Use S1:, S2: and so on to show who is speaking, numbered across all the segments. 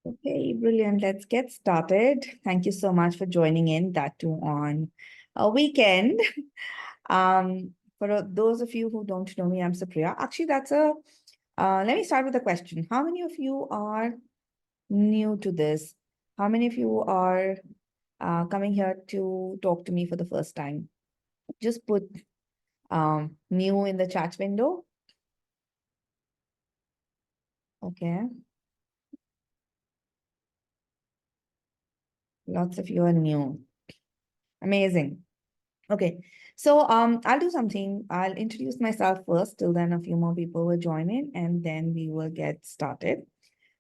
S1: Okay, brilliant. Let's get started. Thank you so much for joining in, that too on a weekend. For those of you who don't know me, I'm Supriya. Actually, let me start with a question. How many of you are new to this? How many of you are coming here to talk to me for the first time? Just put new in the chat window. Okay, lots of you are new. Amazing. Okay, so I'll do something. I'll introduce myself first. Till then, a few more people will join in, and then we will get started.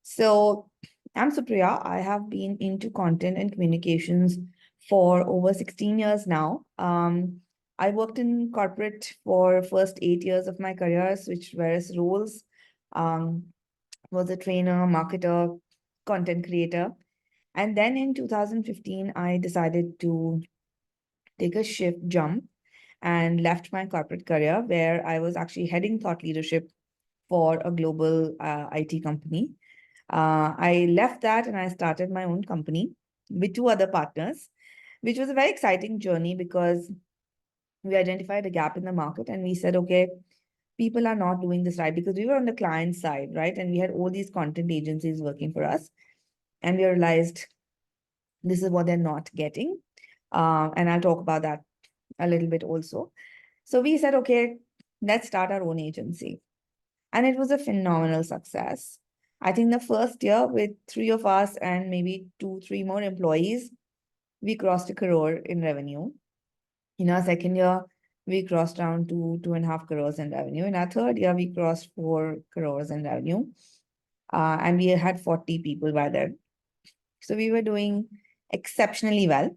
S1: So I'm Supriya. I have been into content and communications for over 16 years now. I worked in corporate for first 8 years of my career, switched various roles. Um, was a trainer, marketer, content creator, and then in 2015, I decided to take a shift jump and left my corporate career where I was actually heading thought leadership for a global IT company. I left that and I started my own company with two other partners, which was a very exciting journey because we identified a gap in the market and we said, okay, people are not doing this right because we were on the client side, right? And we had all these content agencies working for us. And we realized this is what they're not getting. And I'll talk about that a little bit also. So we said, okay, let's start our own agency. And it was a phenomenal success. I think the first year with three of us and maybe two, three more employees, we crossed a crore in revenue. In our second year, we crossed around 2.5 crores in revenue. In our third year, we crossed 4 crores in revenue. And we had 40 people by then. So we were doing exceptionally well.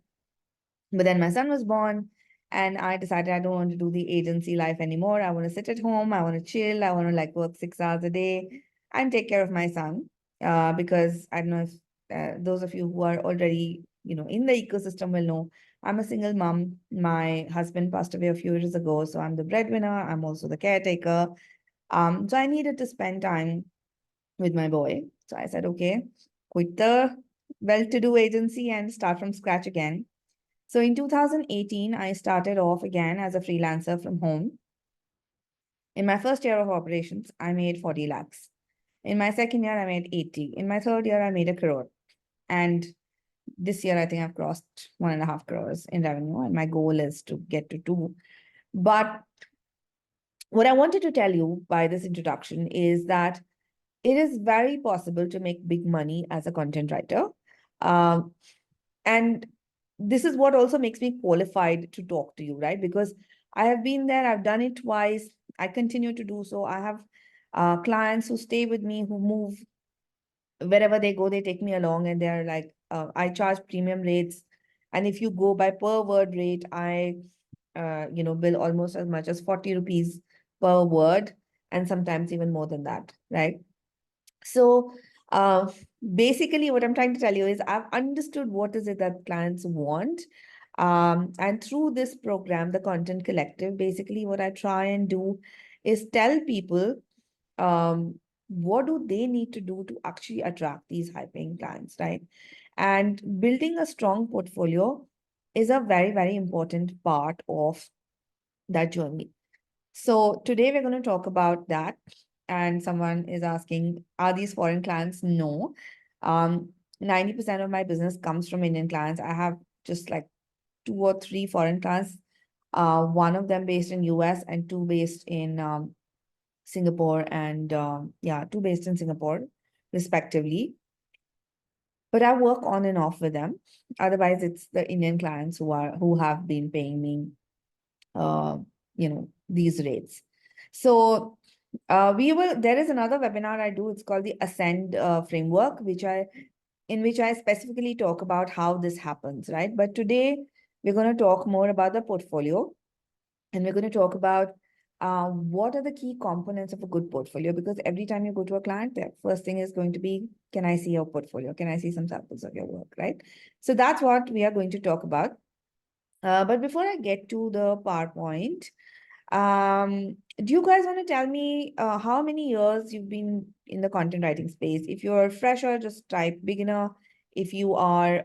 S1: But then my son was born, and I decided I don't want to do the agency life anymore. I want to sit at home. I want to chill. I want to like work 6 hours a day and take care of my son. Because I don't know if those of you who are already, in the ecosystem will know I'm a single mom. My husband passed away a few years ago, so I'm the breadwinner. I'm also the caretaker. So I needed to spend time with my boy. So I said, okay, quit the well-to-do agency and start from scratch again. So in 2018, I started off again as a freelancer from home. In my first year of operations, I made 40 lakhs. In my second year, I made 80. In my third year, I made a crore. And this year, I think I've crossed 1.5 crores in revenue. And my goal is to get to 2. But what I wanted to tell you by this introduction is that it is very possible to make big money as a content writer. Um, And this is what also makes me qualified to talk to you, right? Because I have been there, I've done it twice, I continue to do so. I have clients who stay with me, who move wherever they go, they take me along, and they're like, I charge premium rates. And if you go by per word rate, I, bill almost as much as 40 rupees per word, and sometimes even more than that, right? So uh, basically, what I'm trying to tell you is I've understood what is it that clients want. And through this program, the Content Collective, basically what I try and do is tell people what do they need to do to actually attract these high-paying clients, right? And building a strong portfolio is a very, very important part of that journey. So today we're going to talk about that. And someone is asking, are these foreign clients? No. 90% of my business comes from Indian clients. I have just like 2 or 3 foreign clients. One of them based in US and 2 based in Singapore, and yeah, 2 based in Singapore, respectively. But I work on and off with them. Otherwise, it's the Indian clients who have been paying me uh, these rates. So there is another webinar I do. It's called the Ascend framework, in which I specifically talk about how this happens, right? But today we're going to talk more about the portfolio, and we're going to talk about what are the key components of a good portfolio, because every time you go to a client, the first thing is going to be, can I see your portfolio? Can I see some samples of your work, right? So that's what we are going to talk about. But before I get to the PowerPoint, Do you guys want to tell me how many years you've been in the content writing space? If you're a fresher, just type beginner. If you are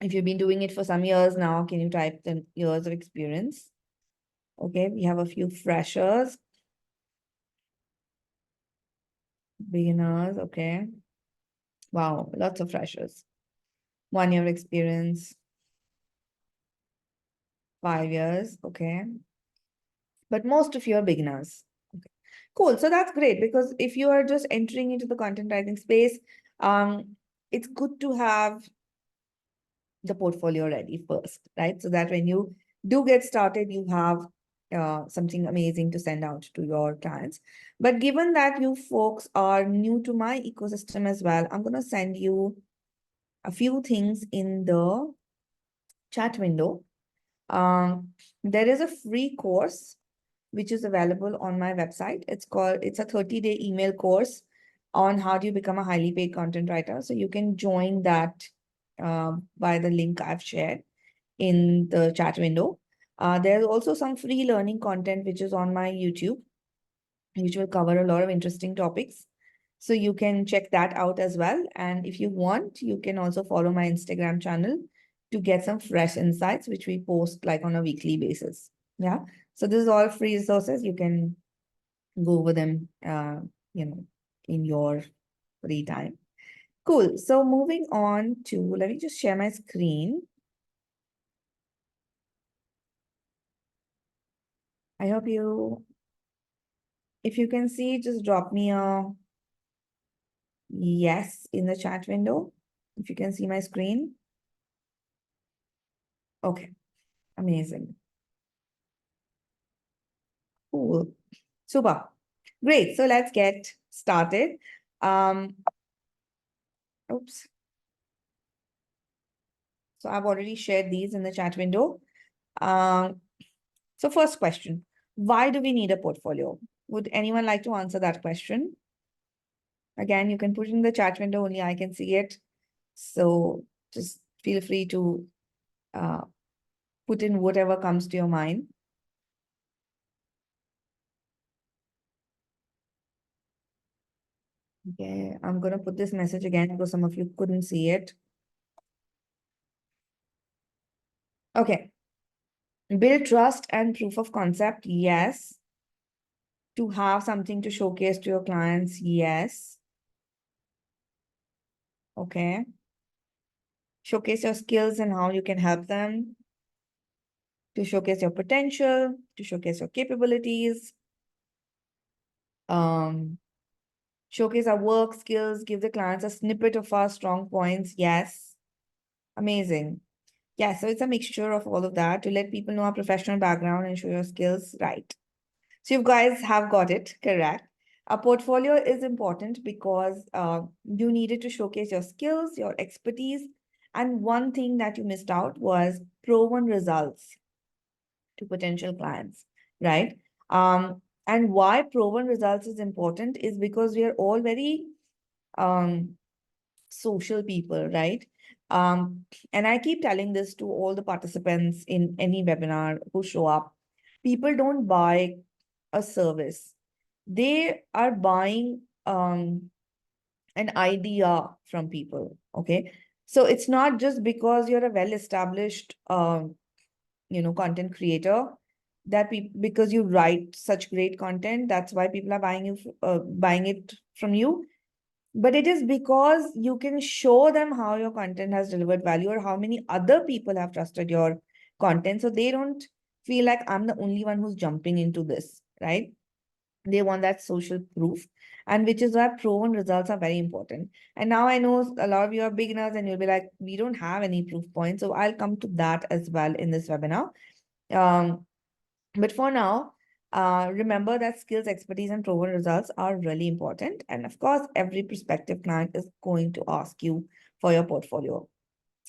S1: if you've been doing it for some years now, can you type the years of experience? Okay, we have a few freshers, beginners, okay. Wow, lots of freshers. 1 year experience, 5 years, okay. But most of you are beginners. Okay. Cool. So that's great because if you are just entering into the content writing space, it's good to have the portfolio ready first, right? So that when you do get started, you have something amazing to send out to your clients. But given that you folks are new to my ecosystem as well, I'm going to send you a few things in the chat window. There is a free course which is available on my website. It's a 30-day email course on how do you become a highly paid content writer. So you can join that by the link I've shared in the chat window. There's also some free learning content which is on my YouTube, which will cover a lot of interesting topics. So you can check that out as well. And if you want, you can also follow my Instagram channel to get some fresh insights, which we post like on a weekly basis. Yeah. So this is all free resources. You can go over them, in your free time. Cool. So moving on to, let me just share my screen. I hope if you can see, just drop me a yes in the chat window. If you can see my screen. Okay, amazing. Cool. Super. Great. So let's get started. Um, oops. So I've already shared these in the chat window. So first question, why do we need a portfolio? Would anyone like to answer that question? Again, you can put it in the chat window, only I can see it. So just feel free to uh, put in whatever comes to your mind. Okay, I'm going to put this message again because some of you couldn't see it. Okay. Build trust and proof of concept, yes. To have something to showcase to your clients, yes. Okay. Showcase your skills and how you can help them. To showcase your potential, to showcase your capabilities. Showcase our work skills, give the clients a snippet of our strong points, yes. Amazing. Yeah, so it's a mixture of all of that to let people know our professional background and show your skills, right? So you guys have got it correct. A portfolio is important because you needed to showcase your skills, your expertise, and one thing that you missed out was proven results to potential clients, right? And why proven results is important is because we are all very social people, right? And I keep telling this to all the participants in any webinar who show up. People don't buy a service. They are buying an idea from people, okay? So it's not just because you're a well-established, content creator that because you write such great content, that's why people are buying it from you. But it is because you can show them how your content has delivered value or how many other people have trusted your content. So they don't feel like I'm the only one who's jumping into this, right? They want that social proof, and which is why proven results are very important. And now I know a lot of you are beginners and you'll be like, we don't have any proof points. So I'll come to that as well in this webinar. But for now, remember that skills, expertise, and proven results are really important. And of course, every prospective client is going to ask you for your portfolio.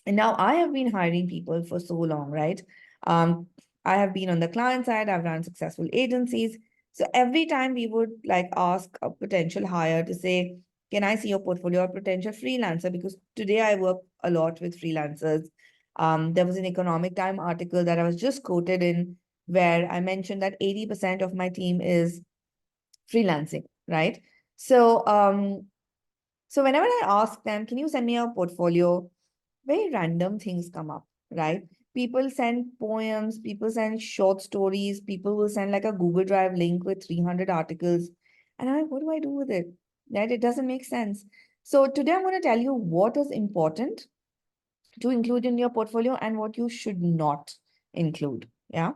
S1: And now I have been hiring people for so long, right? I have been on the client side, I've run successful agencies. So every time we would like ask a potential hire to say, can I see your portfolio or potential freelancer? Because today I work a lot with freelancers. There was an Economic Time article that I was just quoted in where I mentioned that 80% of my team is freelancing, right? So, so whenever I ask them, can you send me a portfolio? Very random things come up, right? People send poems, people send short stories, people will send like a Google Drive link with 300 articles. And I'm like, what do I do with it? Right? It doesn't make sense. So today I'm going to tell you what is important to include in your portfolio and what you should not include. Yeah.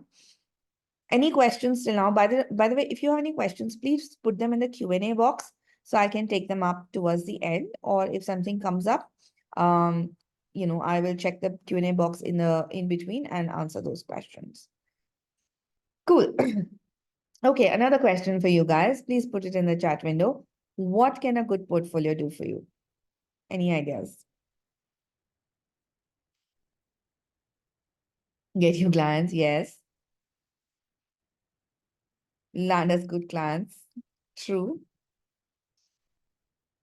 S1: Any questions till now? By the way, if you have any questions, please put them in the Q&A box so I can take them up towards the end. Or if something comes up, I will check the Q&A box in between and answer those questions. Cool. Okay, another question for you guys. Please put it in the chat window. What can a good portfolio do for you? Any ideas? Get you clients, yes. Land us good clients. True.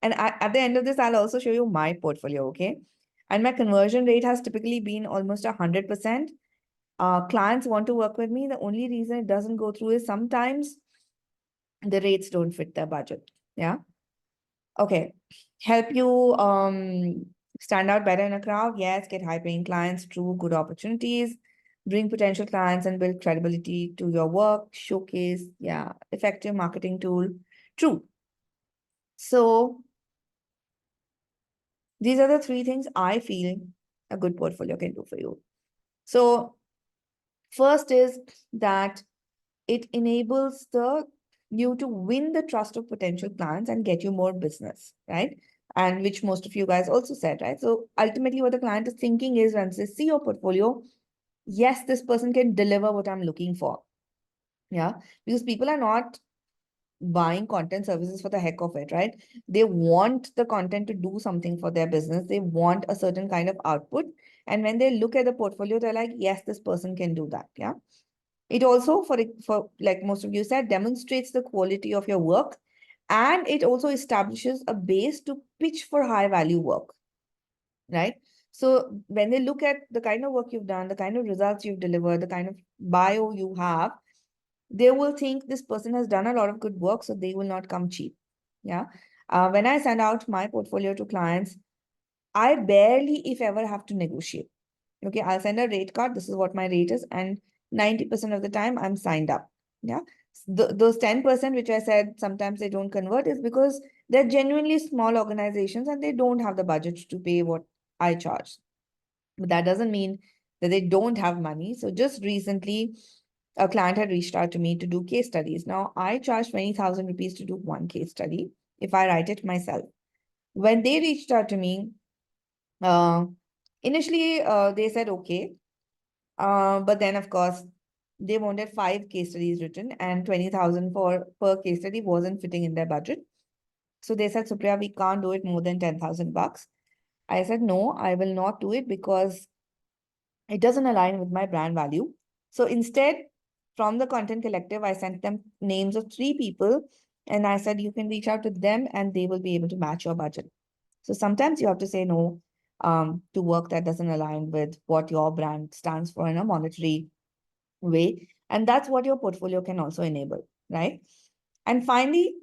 S1: And at the end of this, I'll also show you my portfolio, okay? And my conversion rate has typically been almost 100%. Clients want to work with me. The only reason it doesn't go through is sometimes the rates don't fit their budget. Yeah. Okay. Help you stand out better in a crowd. Yes. Get high paying clients. True. Good opportunities. Bring potential clients and build credibility to your work. Showcase. Yeah. Effective marketing tool. True. So these are the three things I feel a good portfolio can do for you. So first is that it enables you to win the trust of potential clients and get you more business, right? And which most of you guys also said, right? So ultimately what the client is thinking is once they see your portfolio, yes, this person can deliver what I'm looking for. Yeah, because people are not buying content services for the heck of it, right? They want the content to do something for their business. They want a certain kind of output. And when they look at the portfolio, they're like, yes, this person can do that. Yeah. It also, for like most of you said, demonstrates the quality of your work. And it also establishes a base to pitch for high value work, right? So when they look at the kind of work you've done, the kind of results you've delivered, the kind of bio you have, they will think this person has done a lot of good work, so they will not come cheap. Yeah. When I send out my portfolio to clients, I barely, if ever, have to negotiate. Okay, I'll send a rate card. This is what my rate is. And 90% of the time, I'm signed up. Yeah. Those 10%, which I said sometimes they don't convert, is because they're genuinely small organizations and they don't have the budget to pay what I charge. But that doesn't mean that they don't have money. So just recently, a client had reached out to me to do case studies. Now, I charge 20,000 rupees to do one case study if I write it myself. When they reached out to me, uh, initially they said, okay. But then, of course, they wanted 5 case studies written and 20,000 for per case study wasn't fitting in their budget. So they said, Supriya, we can't do it more than 10,000 bucks. I said, no, I will not do it because it doesn't align with my brand value. So instead, from the content collective, I sent them names of 3 people and I said, you can reach out to them and they will be able to match your budget. So sometimes you have to say no to work that doesn't align with what your brand stands for in a monetary way. And that's what your portfolio can also enable, right? And finally,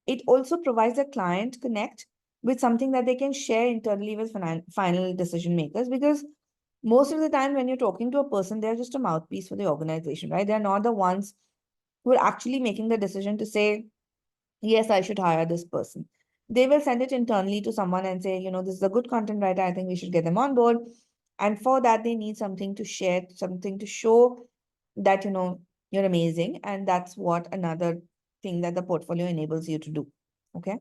S1: it also provides a client connect with something that they can share internally with final decision makers, because most of the time when you're talking to a person, they're just a mouthpiece for the organization, right? They're not the ones who are actually making the decision to say, yes, I should hire this person. They will send it internally to someone and say, this is a good content writer. I think we should get them on board. And for that, they need something to share, something to show that, you're amazing. And that's what another thing that the portfolio enables you to do. Okay.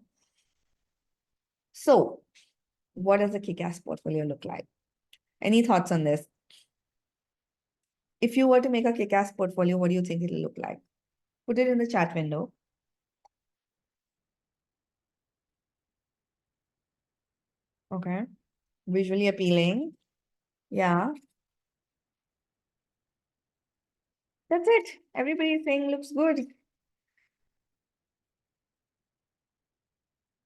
S1: So what does a kick-ass portfolio look like? Any thoughts on this? If you were to make a kick-ass portfolio, what do you think it'll look like? Put it in the chat window. Okay. Visually appealing. Yeah. That's it. Everybody's saying looks good.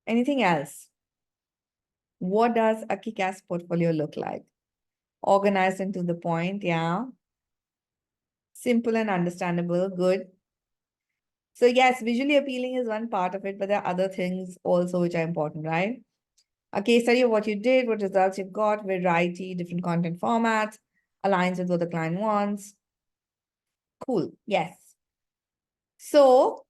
S1: Anything else? What does a kick-ass portfolio look like? Organized and to the point. Yeah. Simple and understandable. Good. So yes, visually appealing is one part of it, but there are other things also which are important, right? A case study of what you did, what results you've got, variety, different content formats, aligns with what the client wants. Cool. Yes. So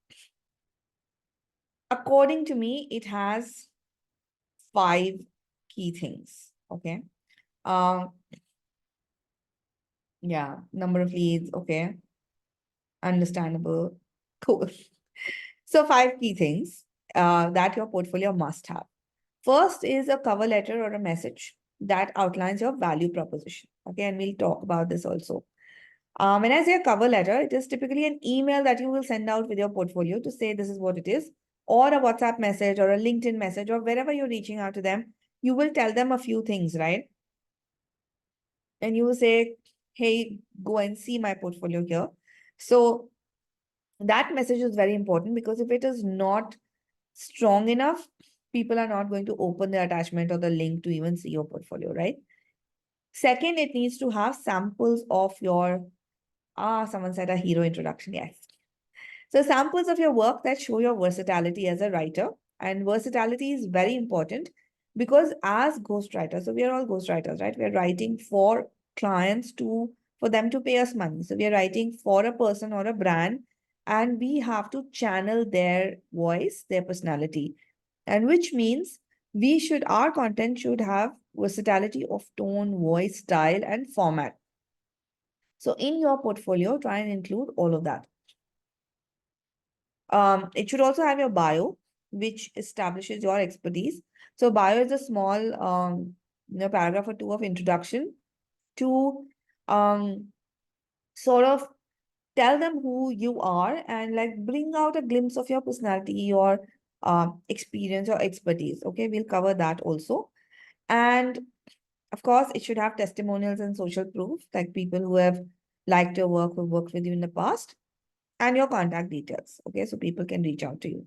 S1: according to me, it has 5 key things. Okay. Um, yeah, number of leads, okay. Understandable. Cool. So 5 key things that your portfolio must have. First is a cover letter or a message that outlines your value proposition. Okay, and we'll talk about this also. When I say a cover letter, it is typically an email that you will send out with your portfolio to say this is what it is, or a WhatsApp message or a LinkedIn message, or wherever you're reaching out to them. You will tell them a few things, right? And you will say, hey, go and see my portfolio here. So that message is very important, because if it is not strong enough, people are not going to open the attachment or the link to even see your portfolio, right? Second, it needs to have samples of your, someone said a hero introduction. Yes. So samples of your work that show your versatility as a writer. And versatility is very important, because as ghostwriters, so we are all ghostwriters, right? We're writing for clients for them to pay us money. So we are writing for a person or a brand, and we have to channel their voice, their personality. And which means our content should have versatility of tone, voice, style, and format. So in your portfolio, try and include all of that. It should also have your bio, which establishes your expertise. So bio is a small paragraph or two of introduction to sort of tell them who you are, and like bring out a glimpse of your personality, your experience, or expertise. Okay, we'll cover that also. And of course, it should have testimonials and social proof, like people who have liked your work, who worked with you in the past, and your contact details. Okay, so people can reach out to you.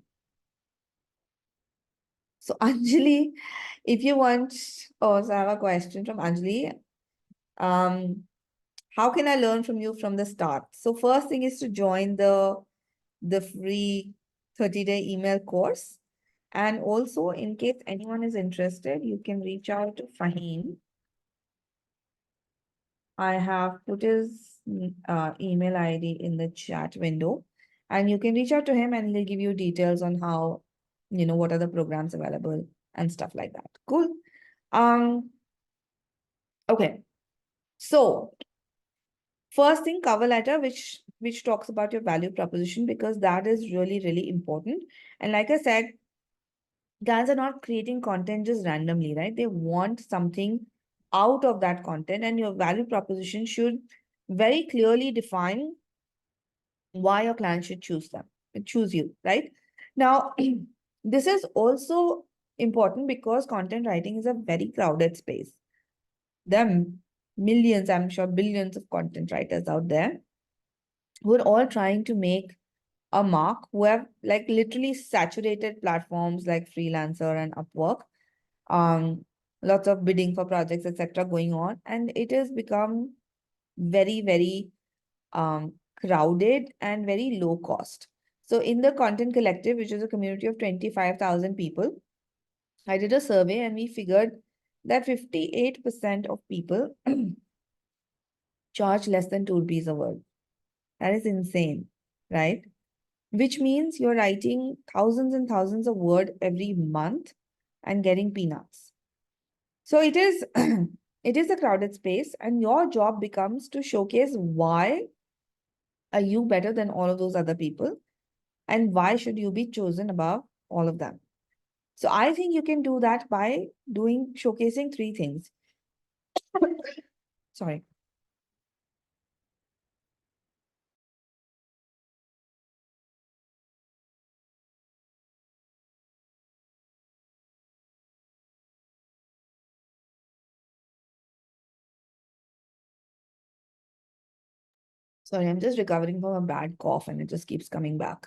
S1: So Anjali, if you want, oh, so I have a question from Anjali. How can I learn from you from the start? So first thing is to join the free 30-day email course. And also, in case anyone is interested, you can reach out to Fahim. I have put his email ID in the chat window, and you can reach out to him, and he'll give you details on how, what are the programs available and stuff like that. Cool. Okay. So first thing, cover letter, which talks about your value proposition, because that is really, really important. And like I said, guys are not creating content just randomly, right? They want something out of that content, and your value proposition should very clearly define why your client should choose you, right? Now, this is also important because content writing is a very crowded space. There are millions, I'm sure billions of content writers out there who are all trying to make a mark, who have like literally saturated platforms like Freelancer and Upwork, lots of bidding for projects, etc. going on. And it has become very, very crowded and very low cost. So in the Content Collective, which is a community of 25,000 people, I did a survey and we figured that 58% of people charge less than 2 rupees a word. That is insane, right? Which means you're writing thousands and thousands of words every month and getting peanuts. So it is it is a crowded space, and your job becomes to showcase why are you better than all of those other people, and why should you be chosen above all of them. So I think you can do that by showcasing 3 things. Sorry. Sorry, I'm just recovering from a bad cough and it just keeps coming back.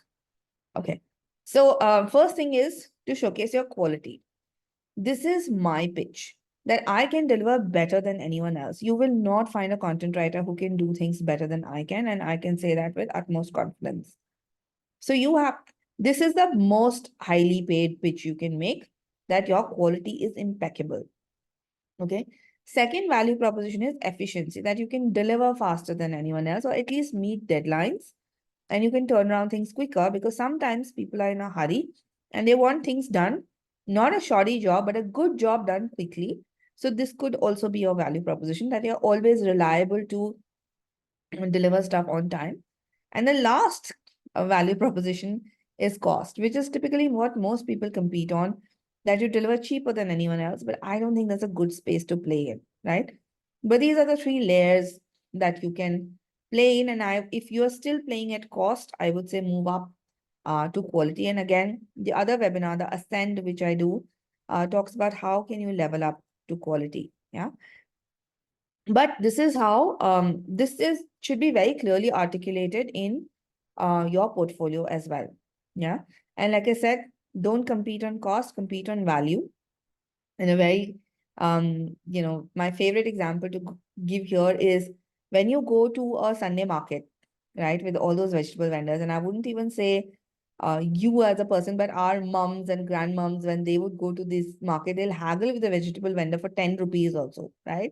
S1: Okay. So first thing is to showcase your quality. This is my pitch. that I can deliver better than anyone else. You will not find a content writer who can do things better than I can, and I can say that with utmost confidence. So this is the most highly paid pitch you can make, that your quality is impeccable. Okay. Second value proposition is efficiency, that you can deliver faster than anyone else, or at least meet deadlines, and you can turn around things quicker, because sometimes people are in a hurry and they want things done, not a shoddy job, but a good job done quickly. So this could also be your value proposition, that you're always reliable to deliver stuff on time. And the last value proposition is cost, which is typically what most people compete on, that you deliver cheaper than anyone else. But I don't think that's a good space to play in, right? But these are the three layers that you can play in. And if you're still playing at cost, I would say move up to quality. And again, the other webinar, the Ascend, which I do, talks about how can you level up to quality. Yeah. But this is how this is should be very clearly articulated in your portfolio as well. Yeah. And like I said, don't compete on cost, compete on value. And a very my favorite example to give here is when you go to a Sunday market, right, with all those vegetable vendors. And I wouldn't even say you as a person, but our mums and grandmoms, when they would go to this market, they'll haggle with the vegetable vendor for 10 rupees also, right?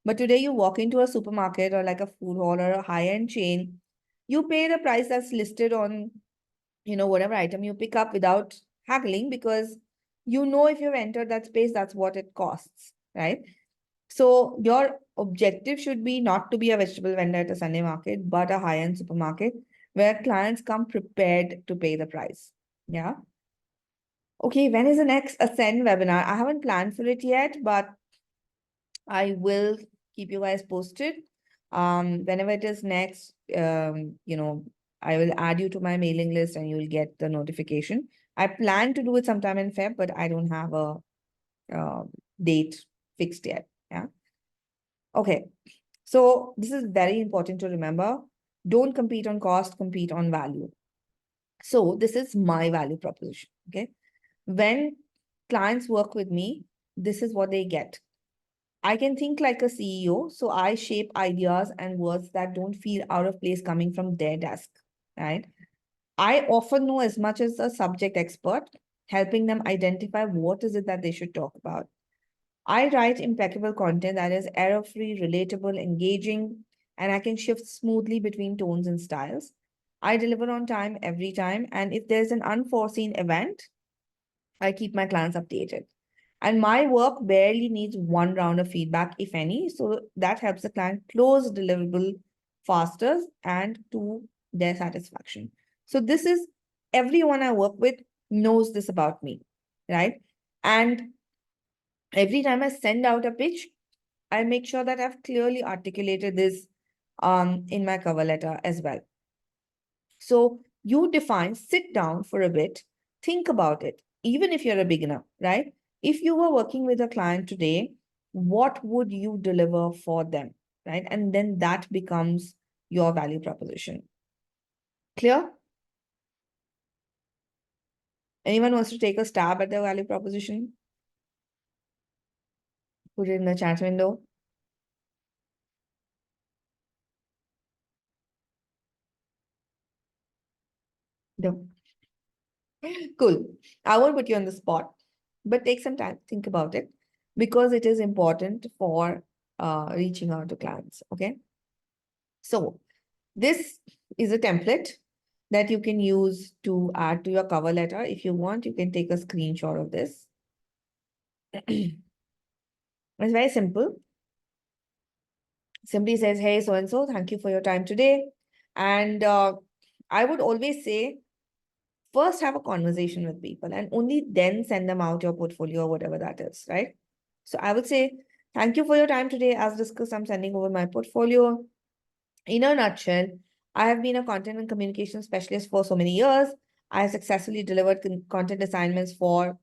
S1: But today you walk into a supermarket or like a food hall or a high-end chain, you pay the price that's listed on, whatever item you pick up without haggling, because if you've entered that space, that's what it costs, right? So your objective should be not to be a vegetable vendor at a Sunday market, but a high-end supermarket where clients come prepared to pay the price. Yeah. Okay, when is the next Ascend webinar? I haven't planned for it yet, but I will keep you guys posted. Whenever it is next, I will add you to my mailing list and you'll get the notification. I plan to do it sometime in Feb, but I don't have a date fixed yet. Yeah. Okay. So this is very important to remember. Don't compete on cost, compete on value. So this is my value proposition. Okay. When clients work with me, this is what they get. I can think like a CEO, so I shape ideas and words that don't feel out of place coming from their desk, right? I often know as much as a subject expert, helping them identify what is it that they should talk about. I write impeccable content that is error-free, relatable, engaging, and I can shift smoothly between tones and styles. I deliver on time every time, and if there's an unforeseen event, I keep my clients updated. And my work barely needs one round of feedback, if any. So that helps the client close deliverable faster and to their satisfaction. So this is everyone I work with knows this about me, right? And every time I send out a pitch, I make sure that I've clearly articulated this in my cover letter as well. So you sit down for a bit, think about it, even if you're a beginner, right? If you were working with a client today, what would you deliver for them, right? And then that becomes your value proposition. Clear? Anyone wants to take a stab at their value proposition? Put it in the chat window. No. Cool. I won't put you on the spot, but take some time, think about it, because it is important for reaching out to clients. Okay. So this is a template that you can use to add to your cover letter. If you want, you can take a screenshot of this. It's very simple. Simply says, hey, so-and-so, thank you for your time today. And I would always say, first have a conversation with people and only then send them out your portfolio or whatever that is, right? So I would say, thank you for your time today. As discussed, I'm sending over my portfolio. In a nutshell, I have been a content and communication specialist for so many years. I have successfully delivered content assignments for,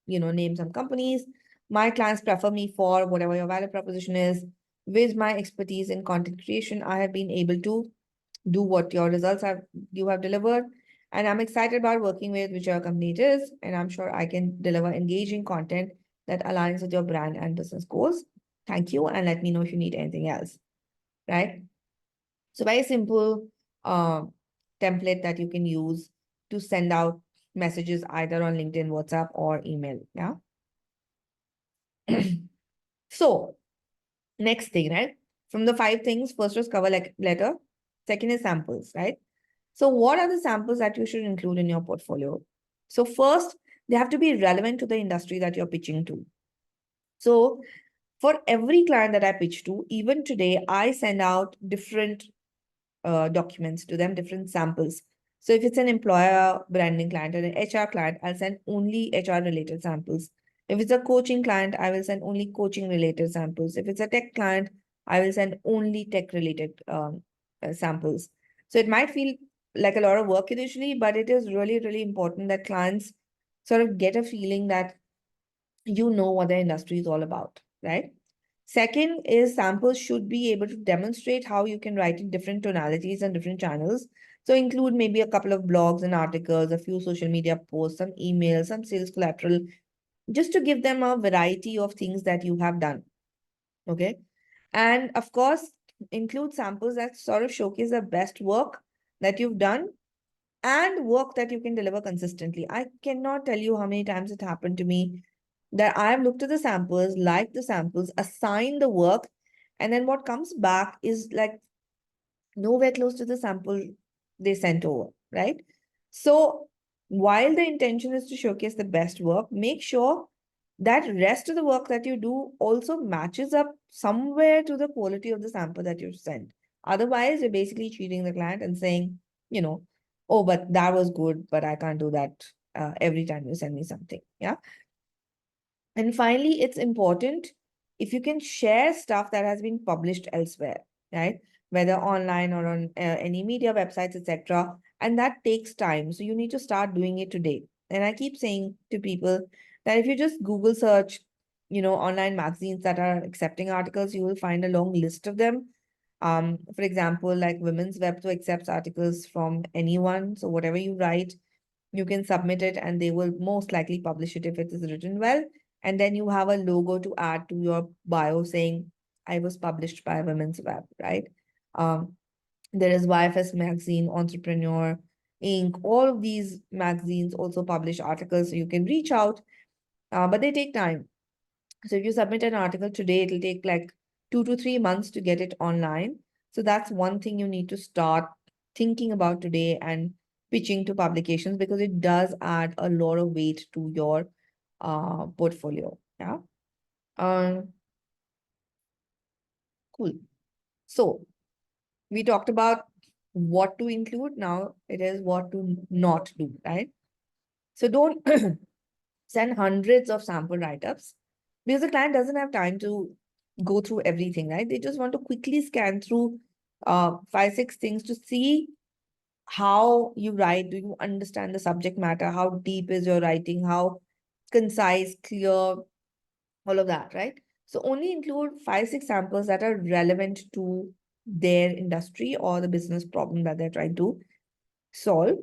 S1: name some companies. My clients prefer me for whatever your value proposition is. With my expertise in content creation, I have been able to do what your results you have delivered. And I'm excited about working with whichever company it is. And I'm sure I can deliver engaging content that aligns with your brand and business goals. Thank you, and let me know if you need anything else, right? So very simple uh, template that you can use to send out messages either on LinkedIn, WhatsApp, or email. Yeah. So next thing, right? From the 5 things, first was cover letter, second is samples, right? So what are the samples that you should include in your portfolio? So first, they have to be relevant to the industry that you're pitching to. So for every client that I pitch to, even today, I send out different documents to them, different samples. So if it's an employer branding client or an HR client, I'll send only HR related samples. If it's a coaching client, I will send only coaching related samples. If it's a tech client, I will send only tech related samples. So it might feel like a lot of work initially, but it is really, really important that clients sort of get a feeling that you know what the industry is all about, right? Second is samples should be able to demonstrate how you can write in different tonalities and different channels. So include maybe a couple of blogs and articles, a few social media posts, some emails, some sales collateral, just to give them a variety of things that you have done. Okay. And of course, include samples that sort of showcase the best work that you've done and work that you can deliver consistently. I cannot tell you how many times it happened to me that I have looked at the samples, liked the samples, assigned the work, and then what comes back is like nowhere close to the sample they sent over, right? So while the intention is to showcase the best work, make sure that rest of the work that you do also matches up somewhere to the quality of the sample that you sent. Otherwise, you're basically cheating the client and saying, you know, oh, but that was good, but I can't do that every time you send me something. Yeah. And finally, it's important if you can share stuff that has been published elsewhere, right? Whether online or on any media websites, etc. And that takes time. So you need to start doing it today. And I keep saying to people that if you just Google search, online magazines that are accepting articles, you will find a long list of them. For example, like Women's Web to accepts articles from anyone. So whatever you write, you can submit it and they will most likely publish it if it is written well. And then you have a logo to add to your bio saying, I was published by Women's Web, right? Um, there is YFS Magazine, Entrepreneur, Inc. All of these magazines also publish articles, so you can reach out, but they take time. So if you submit an article today, it'll take like 2 to 3 months to get it online. So that's one thing you need to start thinking about today and pitching to publications because it does add a lot of weight to your portfolio. Yeah. Um, cool. So we talked about what to include. Now it is what to not do, right? So don't send hundreds of sample write-ups because the client doesn't have time to go through everything, right? They just want to quickly scan through 5, 6 things to see how you write. Do you understand the subject matter? How deep is your writing? How concise, clear, all of that, right? So only include 5, 6 samples that are relevant to their industry or the business problem that they're trying to solve.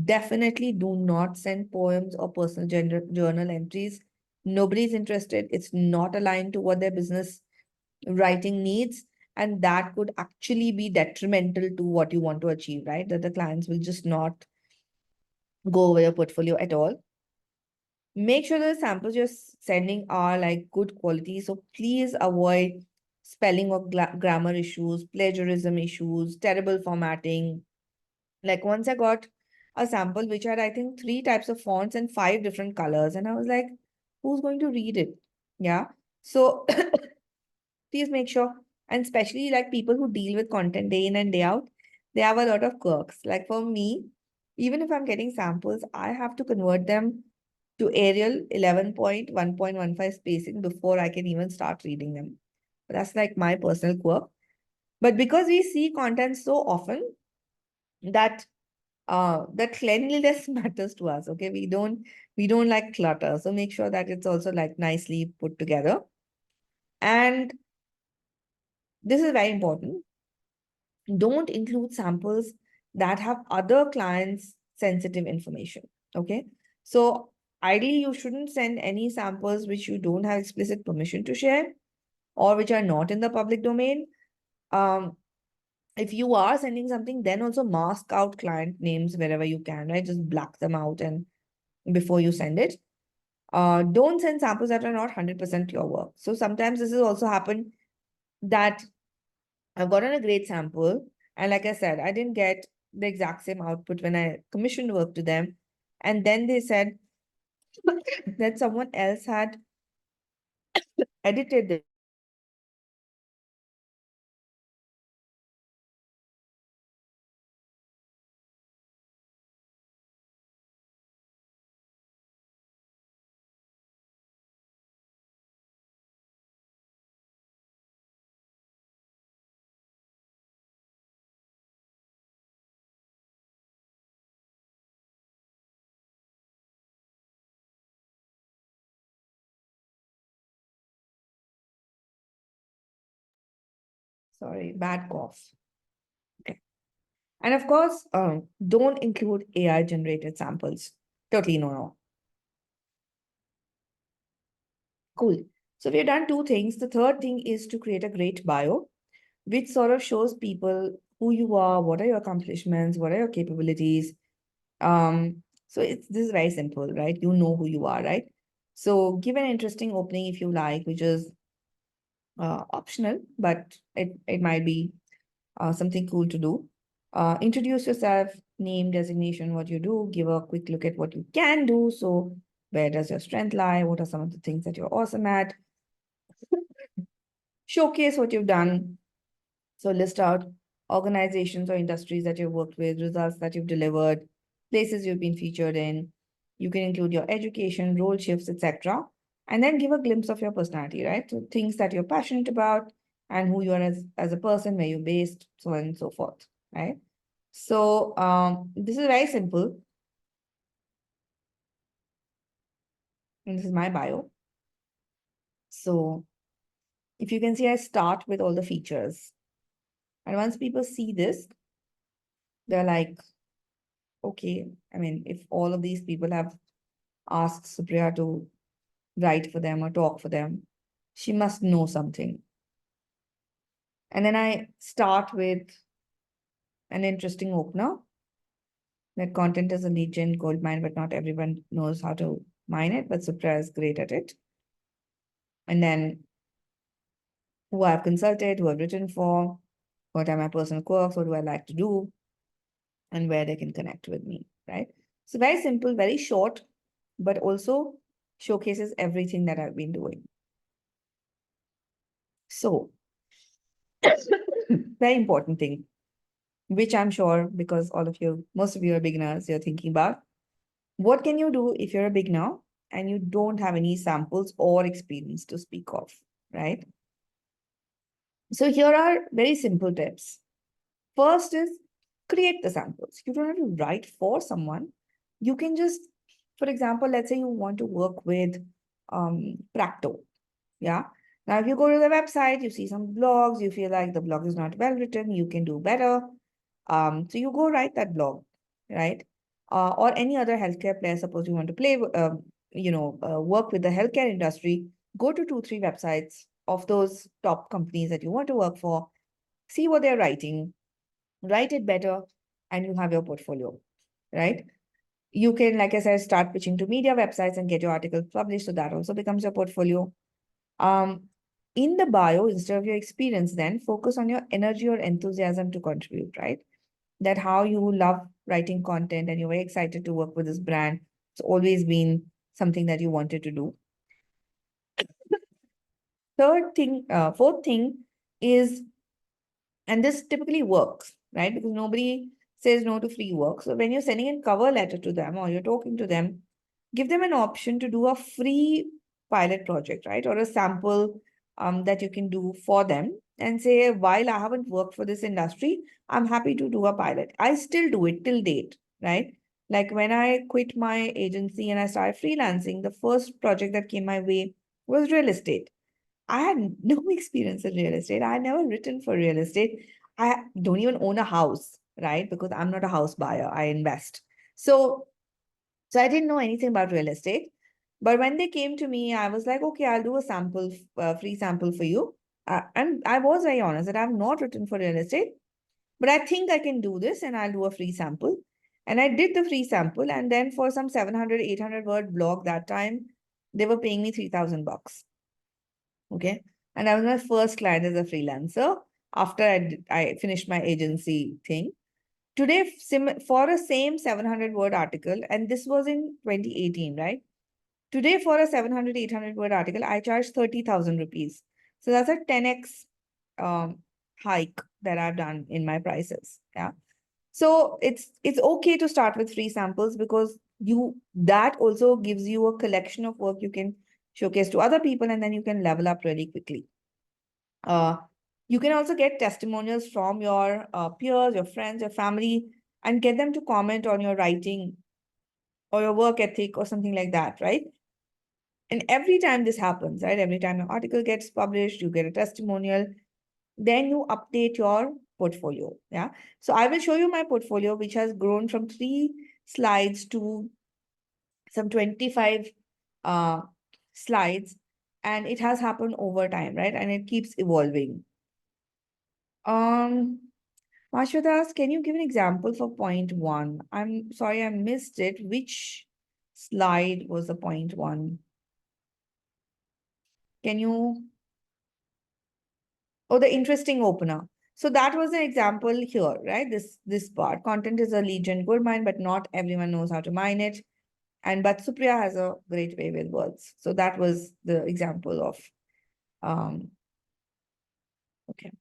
S1: Definitely do not send poems or personal journal entries. Nobody's interested. It's not aligned to what their business writing needs. And that could actually be detrimental to what you want to achieve, right? That the clients will just not go over your portfolio at all. Make sure the samples you're sending are like good quality. So please avoid spelling or grammar issues, plagiarism issues, terrible formatting. Like once I got a sample which had, I think, 3 types of fonts and 5 different colors. And I was like, who's going to read it? Yeah. So please make sure, and especially like people who deal with content day in and day out, they have a lot of quirks. Like for me, even if I'm getting samples, I have to convert them to Arial 11.1.15 spacing before I can even start reading them. That's like my personal quirk. But because we see content so often that that cleanliness matters to us. Okay, we don't like clutter, so make sure that it's also like nicely put together. And this is very important, don't include samples that have other clients sensitive information. Okay, so Ideally, you shouldn't send any samples which you don't have explicit permission to share or which are not in the public domain. Um, if you are sending something, then also mask out client names wherever you can, right? Just black them out and before you send it. Don't send samples that are not 100% your work. So sometimes this has also happened that I've gotten a great sample. And like I said, I didn't get the exact same output when I commissioned work to them. And then they said that someone else had edited it. Sorry, bad cough. Okay. And of course, don't include AI generated samples. Totally no, no. Cool. So we've done two things. The third thing is to create a great bio, which sort of shows people who you are, what are your accomplishments, what are your capabilities. So this is very simple, right? You know who you are, right? So give an interesting opening if you like, which is optional, but it might be something cool to do. Introduce yourself, name, designation, what you do, give a quick look at what you can do. So where does your strength lie? What are some of the things that you're awesome at? Showcase what you've done. So list out organizations or industries that you've worked with, results that you've delivered, places you've been featured in. You can include your education, role shifts, etc. And then give a glimpse of your personality, right? So things that you're passionate about and who you are as a person, where you're based, so on and so forth, right? So this is very simple. And this is my bio. So if you can see, I start with all the features. And once people see this, they're like, okay, I mean, if all of these people have asked Supriya to write for them or talk for them, she must know something. And then I start with an interesting opener that content is a lead gen gold mine, but not everyone knows how to mine it, but Supriya is great at it. And then who I've consulted, who I've written for, what are my personal quirks, what do I like to do, and where they can connect with me, right? So very simple, very short, but also showcases everything that I've been doing. So, very important thing, which I'm sure because all of you, most of you are beginners, you're thinking about what can you do if you're a beginner and you don't have any samples or experience to speak of, right? So here are very simple tips. First is create the samples. You don't have to write for someone. You can just, for example, let's say you want to work with Practo. Yeah. Now, if you go to the website, you see some blogs, you feel like the blog is not well written, you can do better. So you go write that blog, right? Or any other healthcare player, suppose you want to work with the healthcare industry, go to 2, 3 websites of those top companies that you want to work for, see what they're writing, write it better, and you have your portfolio, right? You can, like I said, start pitching to media websites and get your articles published. So that also becomes your portfolio. Um, in the bio, instead of your experience, then focus on your energy or enthusiasm to contribute, right? That how you love writing content and you're very excited to work with this brand. It's always been something that you wanted to do. Fourth thing is, and this typically works, right? Because nobody says no to free work. So when you're sending a cover letter to them or you're talking to them, give them an option to do a free pilot project, right? Or a sample that you can do for them and say, while I haven't worked for this industry, I'm happy to do a pilot. I still do it till date, right? Like when I quit my agency and I started freelancing, the first project that came my way was real estate. I had no experience in real estate. I had never written for real estate. I don't even own a house, right? Because I'm not a house buyer, I invest. So So I didn't know anything about real estate. But when they came to me, I was like, okay, I'll do a sample, free sample for you. And I was very honest that I've not written for real estate, but I think I can do this and I'll do a free sample. And I did the free sample. And then for some 700, 800 word blog that time, they were paying me 3,000 bucks. Okay. And that was my first client as a freelancer after I finished my agency thing. Today, for a same 700 word article, and this was in 2018, right? Today, for a 700, 800 word article, I charge 30,000 rupees. So that's a 10x um, hike that I've done in my prices. Yeah. So it's okay to start with free samples because that also gives you a collection of work you can showcase to other people, and then you can level up really quickly. Uh, you can also get testimonials from your peers, your friends, your family, and get them to comment on your writing or your work ethic or something like that, right? And every time this happens, right? Every time an article gets published, you get a testimonial, then you update your portfolio. Yeah. So I will show you my portfolio, which has grown from 3 slides to some 25 uh, slides. And it has happened over time, right? And it keeps evolving. Mashwadas, can you give an example for point one? I'm sorry, I missed it. Which slide was the point one? Can you? Oh, the interesting opener. So that was an example here, right? This part. Content is a legion gold mine, but not everyone knows how to mine it. But Supriya has a great way with words. So that was the example of okay.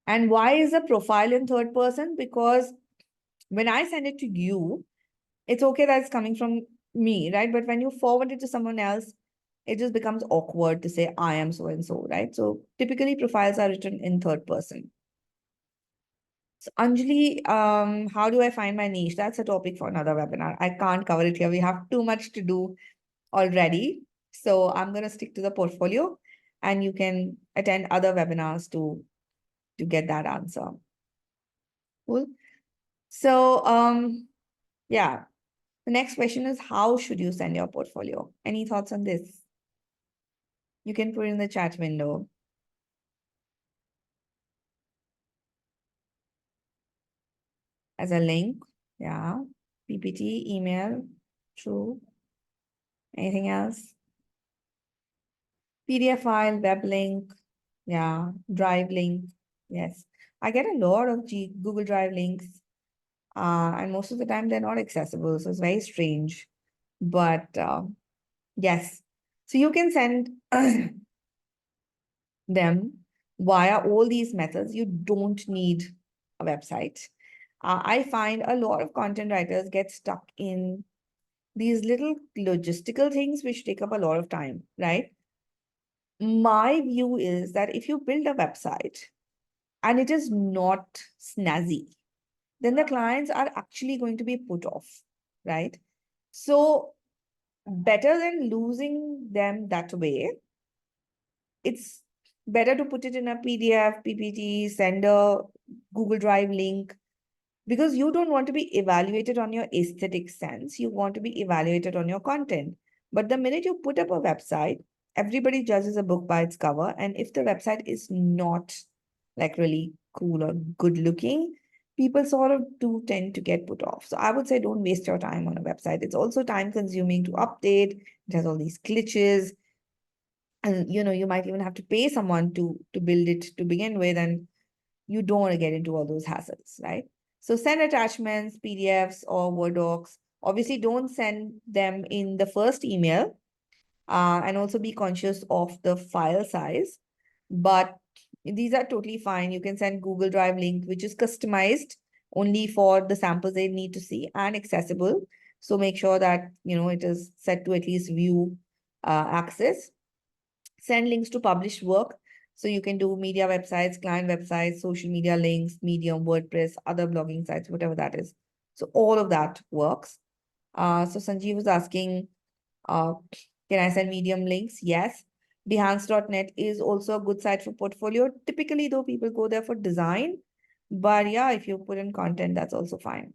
S1: And why is a profile in third person? Because when I send it to you, it's okay that it's coming from me, right? But when you forward it to someone else, it just becomes awkward to say, I am so and so, right? So typically profiles are written in third person. So Anjali, how do I find my niche? That's a topic for another webinar. I can't cover it here. We have too much to do already. So I'm going to stick to the portfolio and you can attend other webinars to get that answer. Cool. So, yeah, the next question is how should you send your portfolio? Any thoughts on this? You can put it in the chat window. As a link. Yeah. PPT, email, true. Anything else? PDF file, web link. Yeah. Drive link. Yes. I get a lot of Google Drive links. And most of the time they're not accessible. So it's very strange. But yes. So you can send them via all these methods. You don't need a website. I find a lot of content writers get stuck in these little logistical things which take up a lot of time, right? My view is that if you build a website and it is not snazzy, then the clients are actually going to be put off, right? So better than losing them that way, it's better to put it in a PDF, PPT, send a Google Drive link, because you don't want to be evaluated on your aesthetic sense. You want to be evaluated on your content. But the minute you put up a website, everybody judges a book by its cover. And if the website is not like really cool or good looking, people sort of do tend to get put off. So I would say don't waste your time on a website. It's also time consuming to update. It has all these glitches. And you might even have to pay someone to build it to begin with. And you don't want to get into all those hassles, right? So send attachments, PDFs or Word docs. Obviously, don't send them in the first email, and also be conscious of the file size. But these are totally fine. You can send Google Drive link, which is customized only for the samples they need to see and accessible. So make sure that, it is set to at least view access. Send links to published work. So you can do media websites, client websites, social media links, Medium, WordPress, other blogging sites, whatever that is. So all of that works. So Sanjeev was asking, uh, can I send Medium links? Yes. Behance.net is also a good site for portfolio. Typically, though, people go there for design. But yeah, if you put in content, that's also fine.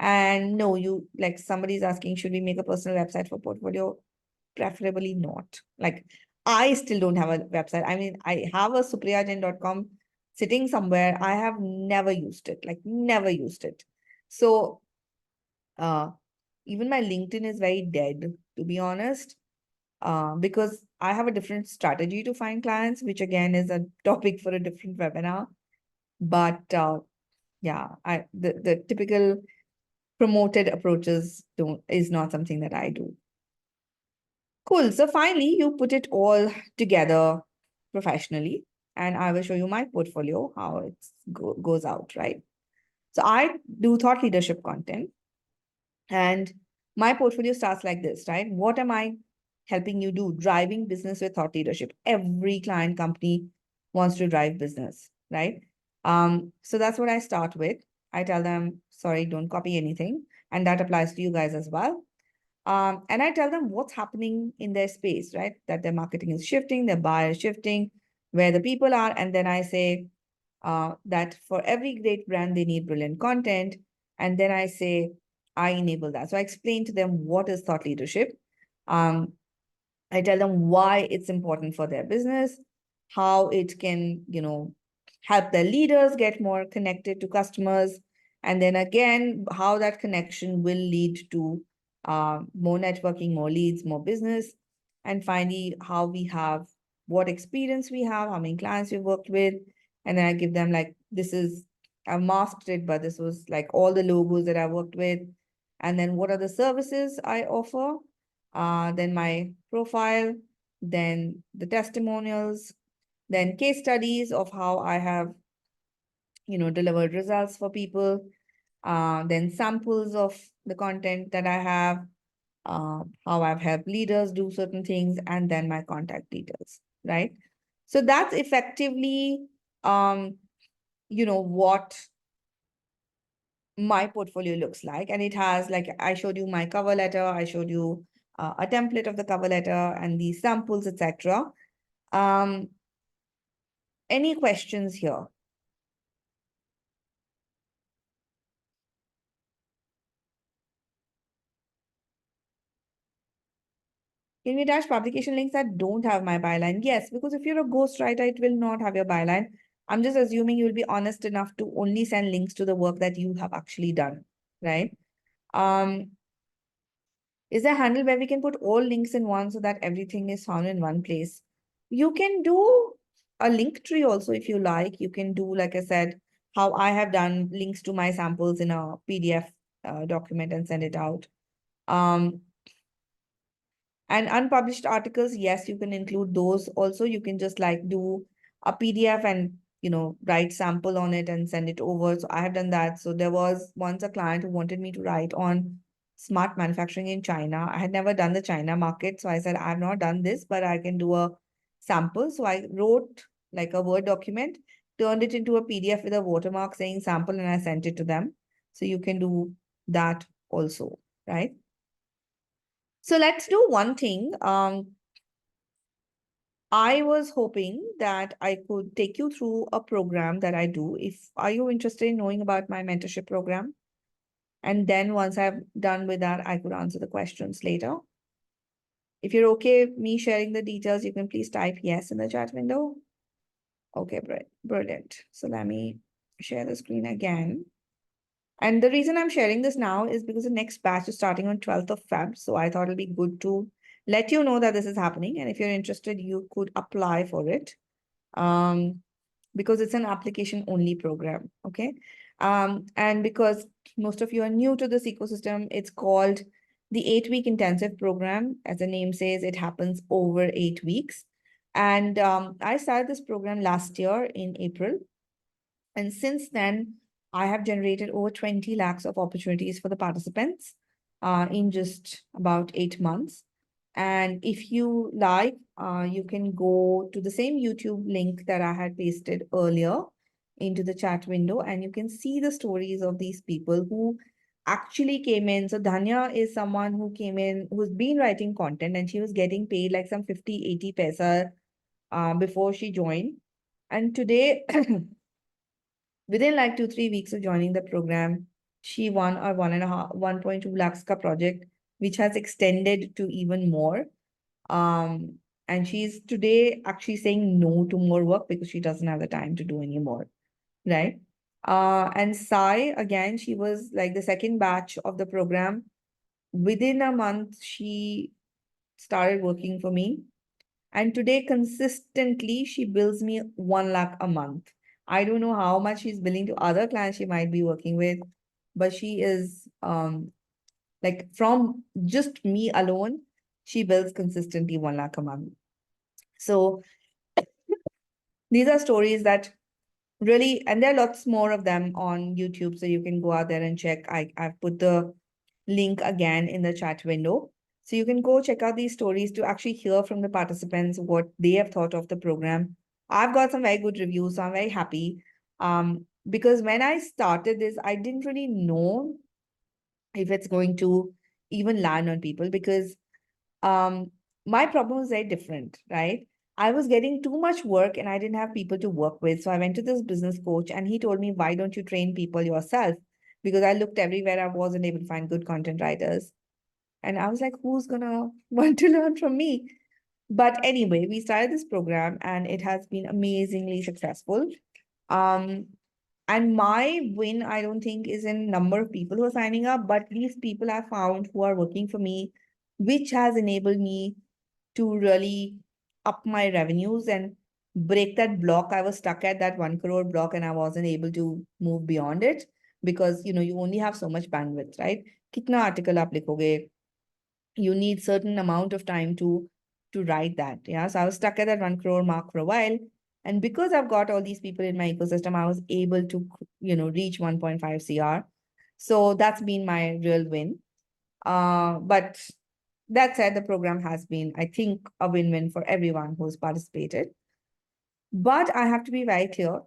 S1: And no, you like somebody's asking, should we make a personal website for portfolio? Preferably not. Like I still don't have a website. I mean, I have a supriyajain.com sitting somewhere. I have never used it, like never used it. So uh even my LinkedIn is very dead, to be honest, because I have a different strategy to find clients, which again is a topic for a different webinar. But yeah, the typical promoted approaches don't is not something that I do. Cool. So finally, you put it all together professionally, and I will show you my portfolio, how it goes out, right? So I do thought leadership content, and my portfolio starts like this, right? What am I helping you do? Driving business with thought leadership. Every client company wants to drive business, right? So that's what I start with. I tell them, sorry, don't copy anything. And that applies to you guys as well. And I tell them what's happening in their space, right? That their marketing is shifting, their buyer is shifting, where the people are. And then I say that for every great brand, they need brilliant content. And then I say, I enable that. So I explain to them what is thought leadership. Um, I tell them why it's important for their business, how it can, help their leaders get more connected to customers. And then again, how that connection will lead to more networking, more leads, more business. And finally, how we have, what experience we have, how many clients we've worked with. And then I give them like, this is, I've masked it, but this was like all the logos that I worked with. And then what are the services I offer? Then my profile, then the testimonials, then case studies of how I have, delivered results for people, then samples of the content that I have, how I've helped leaders do certain things, and then my contact details, right? So that's effectively, what my portfolio looks like. And it has, like, I showed you my cover letter, I showed you a template of the cover letter and these samples, etc. Um, any questions here? Can we attach publication links that don't have my byline? Yes, because if you're a ghostwriter, it will not have your byline. I'm just assuming you'll be honest enough to only send links to the work that you have actually done, right? Is there a handle where we can put all links in one so that everything is found in one place? You can do a link tree also if you like. You can do, like I said, how I have done links to my samples in a PDF document and send it out. Um, and unpublished articles, yes, you can include those also. You can just like do a PDF and, write sample on it and send it over. So I have done that. So there was once a client who wanted me to write on smart manufacturing in China. I had never done the China market. So I said, I've not done this, but I can do a sample. So I wrote like a Word document, turned it into a PDF with a watermark saying sample, and I sent it to them. So you can do that also, right? So let's do one thing. I was hoping that I could take you through a program that I do. If are you interested in knowing about my mentorship program? And then once I've done with that, I could answer the questions later. If you're okay with me sharing the details, you can please type yes in the chat window. Okay, brilliant. So let me share the screen again. And the reason I'm sharing this now is because the next batch is starting on 12th of Feb. So I thought it'll be good to let you know that this is happening. And if you're interested, you could apply for it. Because it's an application only program. Okay. And because most of you are new to this ecosystem, it's called the 8-week intensive program. As the name says, it happens over 8 weeks. And I started this program last year in April. And since then, I have generated over 20 lakhs of opportunities for the participants in just about 8 months. And if you like, you can go to the same YouTube link that I had pasted earlier into the chat window, and you can see the stories of these people who actually came in. So Dhanya is someone who came in, who's been writing content, and she was getting paid like some 50, 80 paisa before she joined. And today, within like 2, 3 weeks of joining the program, She won a 1.2 lakhs ka project, which has extended to even more. Um, and she's today actually saying no to more work because she doesn't have the time to do any more, right? And Sai, again, she was like the second batch of the program. Within a month, she started working for me. And today, consistently, she bills me 1 lakh a month. I don't know how much she's billing to other clients she might be working with, but she is like from just me alone, she bills consistently 1 lakh a month. So these are stories that really, and there are lots more of them on YouTube, so you can go out there and check. I've put the link again in the chat window. So you can go check out these stories to actually hear from the participants what they have thought of the program. I've got some very good reviews, so I'm very happy. Because when I started this, I didn't really know if it's going to even land on people because um my problem was very different, right? I was getting too much work and I didn't have people to work with. So I went to this business coach and he told me, why don't you train people yourself? Because I looked everywhere, I wasn't able to find good content writers. And I was like, who's gonna want to learn from me? But anyway, we started this program and it has been amazingly successful. Um, and my win, I don't think, is in number of people who are signing up, but these people I found who are working for me, which has enabled me to really up my revenues and break that block. I was stuck at that 1 crore block and I wasn't able to move beyond it because you only have so much bandwidth, right? Kitna article aap likhoge? You need certain amount of time to write that. Yeah. So I was stuck at that 1 crore mark for a while. And because I've got all these people in my ecosystem, I was able to, reach 1.5 CR. So that's been my real win. But that said, the program has been, I think, a win-win for everyone who's participated. But I have to be very clear.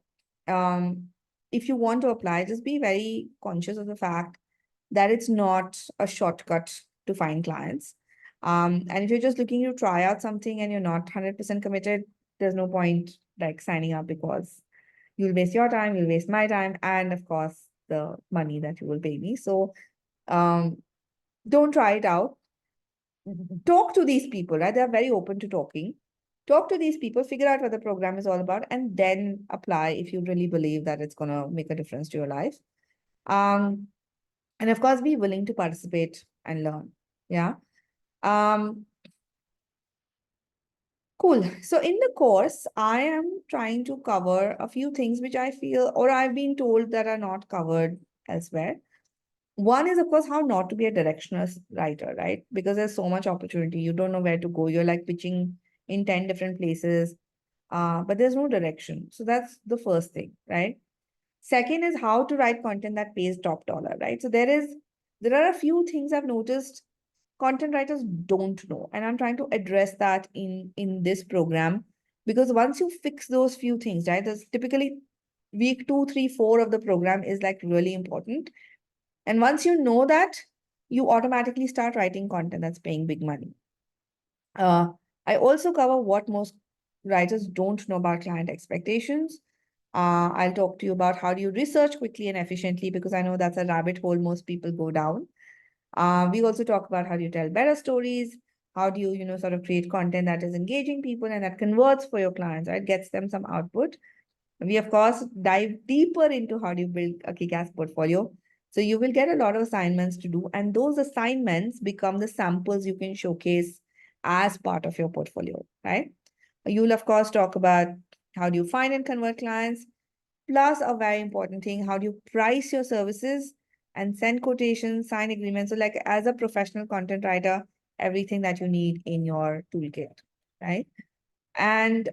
S1: Um, if you want to apply, just be very conscious of the fact that it's not a shortcut to find clients. And if you're just looking to try out something and you're not 100% committed, there's no point like signing up because you'll waste your time, you'll waste my time, and of course, the money that you will pay me. So um, don't try it out. Talk to these people, right? They're very open to talking. Talk to these people, figure out what the program is all about, and then apply if you really believe that it's going to make a difference to your life. Um, and of course, be willing to participate and learn. Yeah. Um, cool. So in the course, I am trying to cover a few things which I feel or I've been told that are not covered elsewhere. One is, of course, how not to be a directional writer, right? Because there's so much opportunity. You don't know where to go. You're like pitching in 10 different places, but there's no direction. So that's the first thing, right? Second is how to write content that pays top dollar, right? So there are a few things I've noticed content writers don't know, and I'm trying to address that in this program because once you fix those few things, right? There's typically week 2, 3, 4 of the program is like really important, and once you know that, you automatically start writing content that's paying big money. Uh, I also cover what most writers don't know about client expectations. I'll talk to you about how do you research quickly and efficiently because I know that's a rabbit hole most people go down. We also talk about how do you tell better stories, how do you, sort of create content that is engaging people and that converts for your clients, right? Gets them some output. We, of course, dive deeper into how do you build a kick-ass portfolio. So you will get a lot of assignments to do, and those assignments become the samples you can showcase as part of your portfolio, right? You'll, of course, talk about how do you find and convert clients, plus a very important thing, how do you price your services and send quotations, sign agreements. So like as a professional content writer, everything that you need in your toolkit, right? And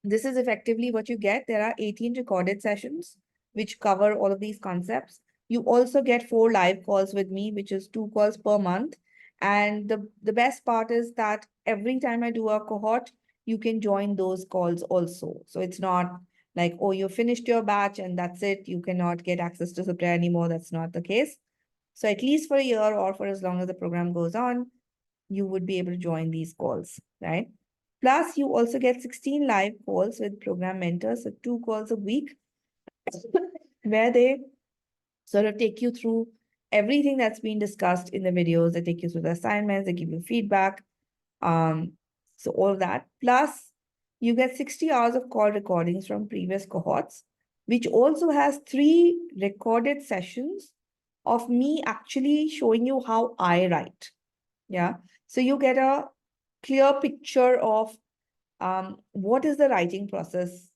S1: this is effectively what you get. There are 18 recorded sessions which cover all of these concepts. You also get 4 live calls with me, which is 2 calls per month. And the best part is that every time I do a cohort, you can join those calls also. So it's not like, oh, you finished your batch and that's it. You cannot get access to Supriya anymore. That's not the case. So at least for a year or for as long as the program goes on, you would be able to join these calls, right? Plus, you also get 16 live calls with program mentors, so 2 calls a week, where they sort of take you through everything that's been discussed in the videos. They take you through the assignments, they give you feedback. Um, so all of that. Plus, you get 60 hours of call recordings from previous cohorts, which also has 3 recorded sessions of me actually showing you how I write. Yeah. So you get a clear picture of what is the writing process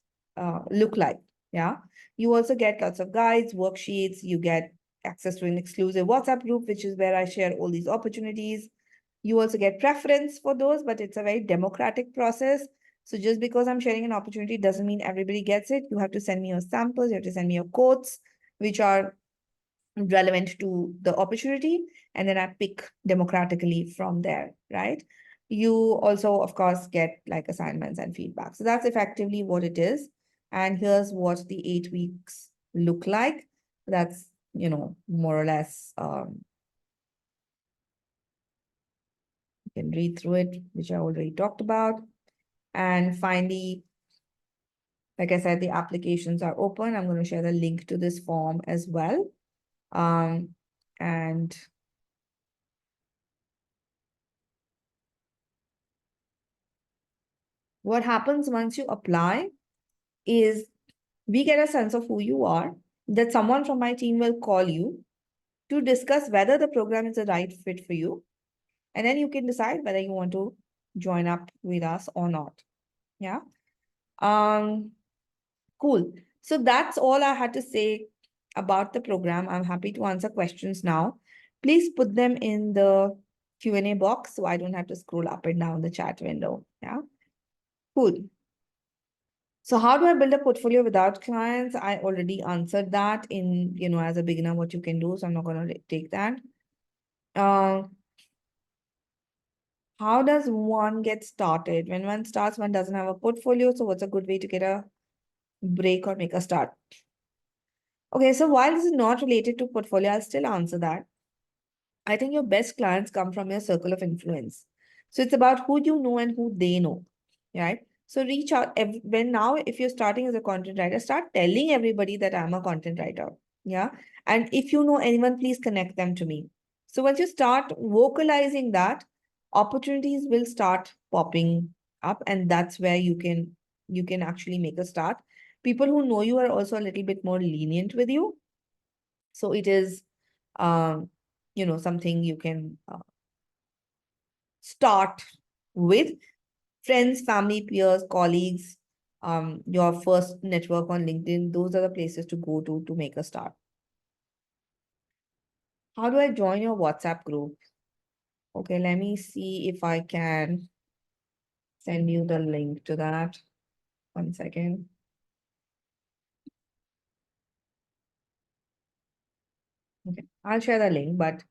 S1: look like. Yeah. You also get lots of guides, worksheets. You get access to an exclusive WhatsApp group, which is where I share all these opportunities. You also get preference for those, but it's a very democratic process. So just because I'm sharing an opportunity doesn't mean everybody gets it. You have to send me your samples, you have to send me your quotes, which are relevant to the opportunity, and then I pick democratically from there, right? You also, of course, get like assignments and feedback. So that's effectively what it is. And here's what the 8 weeks look like. That's, more or less, you can read through it, which I already talked about. And finally, like I said, the applications are open. I'm going to share the link to this form as well. And what happens once you apply is we get a sense of who you are, that someone from my team will call you to discuss whether the program is the right fit for you. And then you can decide whether you want to join up with us or not. Yeah. Um, cool. So that's all I had to say about the program. I'm happy to answer questions now. Please put them in the Q&A box so I don't have to scroll up and down the chat window. Yeah. Cool. So how do I build a portfolio without clients? I already answered that in, as a beginner, what you can do. So I'm not going to take that. Uh, how does one get started? When one starts, one doesn't have a portfolio. So what's a good way to get a break or make a start? Okay, so while this is not related to portfolio, I'll still answer that. I think your best clients come from your circle of influence. So it's about who you know and who they know, right? So reach out when now, if you're starting as a content writer, start telling everybody that I'm a content writer. Yeah. And if you know anyone, please connect them to me. So once you start vocalizing that, opportunities will start popping up, and that's where you can actually make a start. People who know you are also a little bit more lenient with you. So it is um, something you can start with friends, family, peers, colleagues, your first network on LinkedIn. Those are the places to go to make a start. How do I join your WhatsApp group? Okay, let me see if I can send you the link to that. 1 second. Okay, I'll share the link, but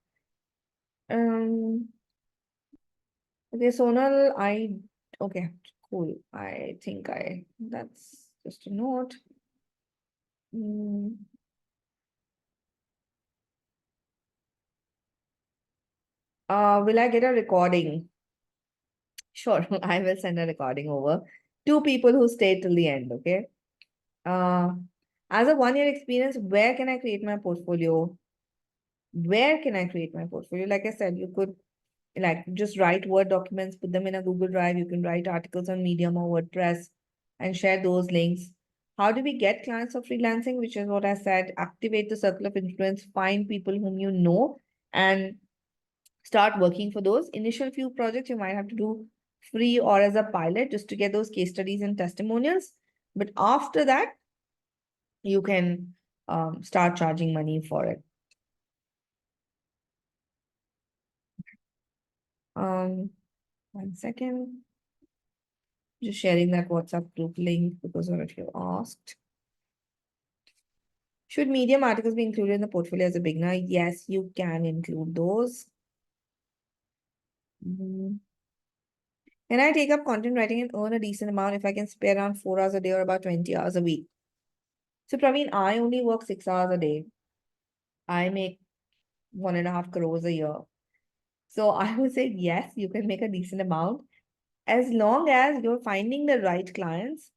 S1: okay, Sonal, okay, cool. I think that's just a note. Mm, will I get a recording? Sure, I will send a recording over. 2 people who stayed till the end, okay? Uh, as a 1 year experience, where can I create my portfolio? Where can I create my portfolio? Like I said, you could like just write Word documents, put them in a Google Drive. You can write articles on Medium or WordPress and share those links. How do we get clients for freelancing? Which is what I said, activate the circle of influence, find people whom you know, and start working for those. Initial few projects you might have to do free or as a pilot just to get those case studies and testimonials. But after that, you can start charging money for it. Um, 1 second. Just sharing that WhatsApp group link because of what you asked. Should Medium articles be included in the portfolio as a beginner? Yes, you can include those. Can I take up content writing and earn a decent amount if I can spare around 4 hours a day or about 20 hours a week? So, Praveen, I only work 6 hours a day. I make 1.5 crores a year. So I would say yes, you can make a decent amount as long as you're finding the right clients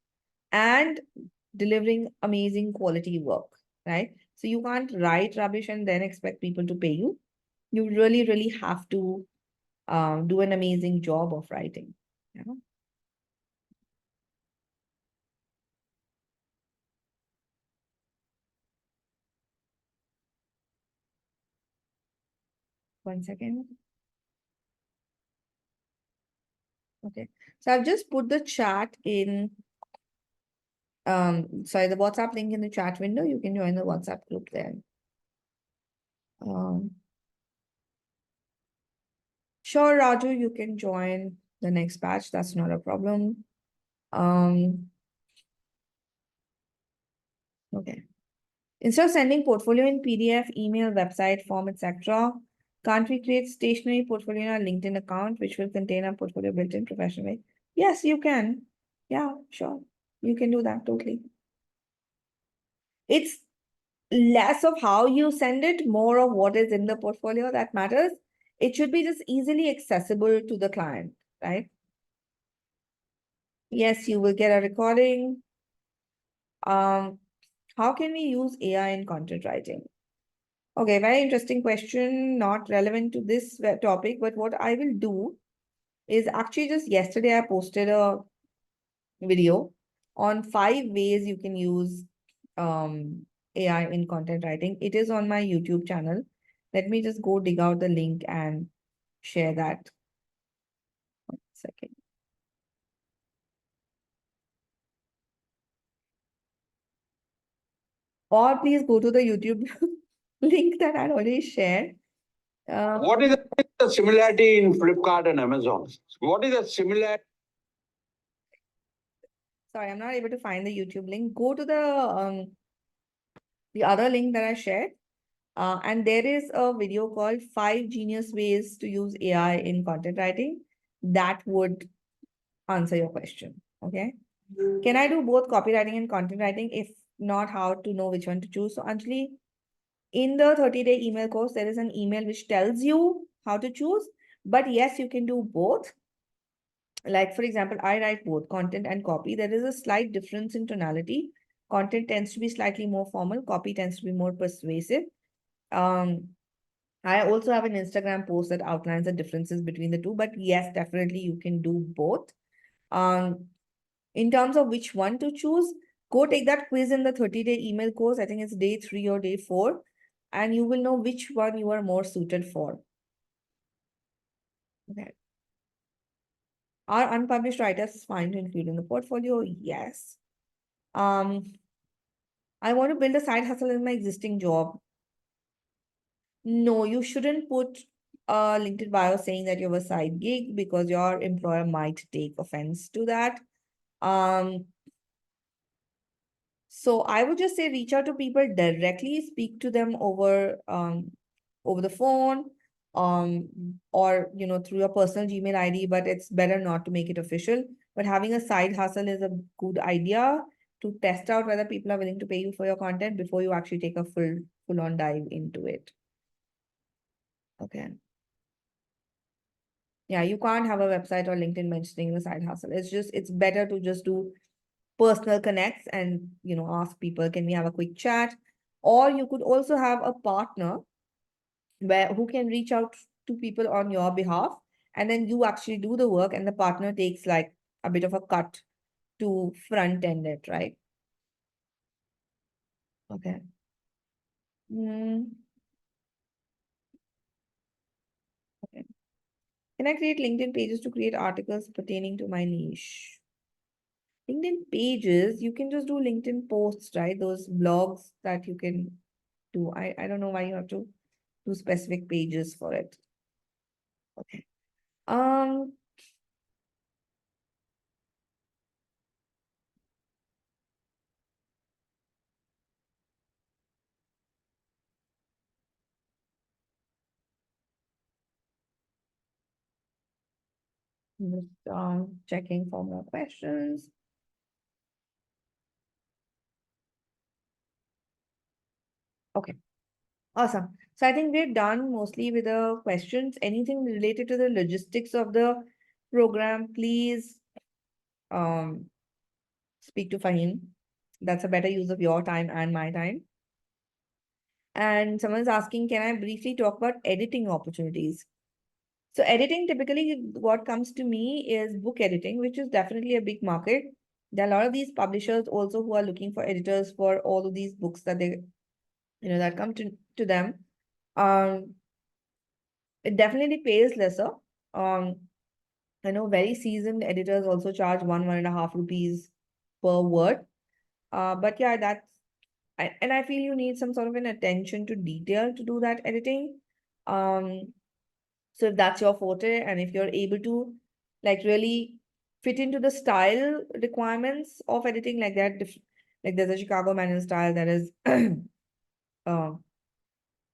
S1: and delivering amazing quality work, right? So you can't write rubbish and then expect people to pay you. You really, really have to do an amazing job of writing. Yeah. 1 second. Okay. So I've just put the chat in, sorry, the WhatsApp link in the chat window. You can join the WhatsApp group there. Um, sure, Raju, you can join the next batch. That's not a problem. Okay. Instead of sending portfolio in PDF, email, website, form, etc., can't we create stationary portfolio in our LinkedIn account, which will contain our portfolio built in professionally? Yes, you can. Yeah, sure. You can do that totally. It's less of how you send it, more of what is in the portfolio that matters. It should be just easily accessible to the client, right? Yes, you will get a recording. How can we use AI in content writing? Okay, very interesting question, not relevant to this topic, but what I will do is actually just yesterday I posted a video on 5 ways you can use AI in content writing. It is on my YouTube channel. Let me just go dig out the link and share that. 1 second. Or please go to the YouTube link that I already shared. What is the similarity in Flipkart and Amazon? What is the similarity? Sorry, I'm not able to find the YouTube link. Go to the other link that I shared. And there is a video called 5 Genius Ways to Use AI in Content Writing. That would answer your question. Okay. Can I do both copywriting and content writing? If not, how to know which one to choose? So, Anjali, in the 30-day email course, there is an email which tells you how to choose. But yes, you can do both. Like, for example, I write both content and copy. There is a slight difference in tonality. Content tends to be slightly more formal, copy tends to be more persuasive. Um, I also have an Instagram post that outlines the differences between the two, but yes, definitely you can do both. In terms of which one to choose, go take that quiz in the 30-day email course. I think it's day 3 or day 4, and you will know which one you are more suited for. Okay. Are unpublished writers fine to include in the portfolio? Yes. I want to build a side hustle in my existing job. No, you shouldn't put a LinkedIn bio saying that you have a side gig because your employer might take offense to that. Um, so I would just say reach out to people directly, speak to them over the phone, or through your personal Gmail ID, but it's better not to make it official. But having a side hustle is a good idea to test out whether people are willing to pay you for your content before you actually take a full-on dive into it. Okay. Yeah, you can't have a website or LinkedIn mentioning the side hustle. It's better to just do personal connects and, ask people, can we have a quick chat? Or you could also have a partner who can reach out to people on your behalf, and then you actually do the work and the partner takes like a bit of a cut to front end it, right? Okay. Okay. Can I create LinkedIn pages to create articles pertaining to my niche? LinkedIn pages, you can just do LinkedIn posts, right? Those blogs that you can do. I don't know why you have to do specific pages for it. Okay. Um, just checking for more questions. Okay. Awesome. So I think we're done mostly with the questions. Anything related to the logistics of the program, please speak to Fahim. That's a better use of your time and my time. And someone's asking, can I briefly talk about editing opportunities? So editing, typically what comes to me is book editing, which is definitely a big market. There are a lot of these publishers also who are looking for editors for all of these books that they, that come to them. Um, it definitely pays lesser. Um, I know very seasoned editors also charge 1.5 rupees per word. But yeah, and I feel you need some sort of an attention to detail to do that editing. Um, so if that's your forte, and if you're able to like really fit into the style requirements of editing like that, like there's a Chicago manual style, that is uh,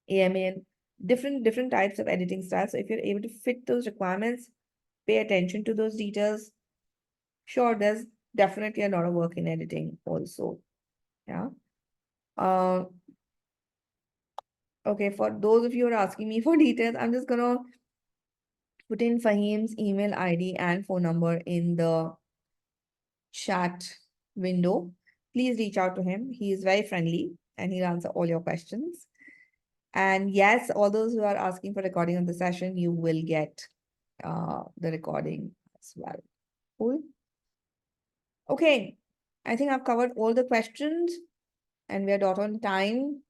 S1: AMA, and different types of editing styles. So if you're able to fit those requirements, pay attention to those details, sure, there's definitely a lot of work in editing also. Yeah. Uh, okay, for those of you who are asking me for details, I'm just gonna put in Fahim's email ID and phone number in the chat window. Please reach out to him. He is very friendly and he'll answer all your questions. And yes, all those who are asking for recording of the session, you will get the recording as well. Cool. Okay. I think I've covered all the questions and we're dot on time.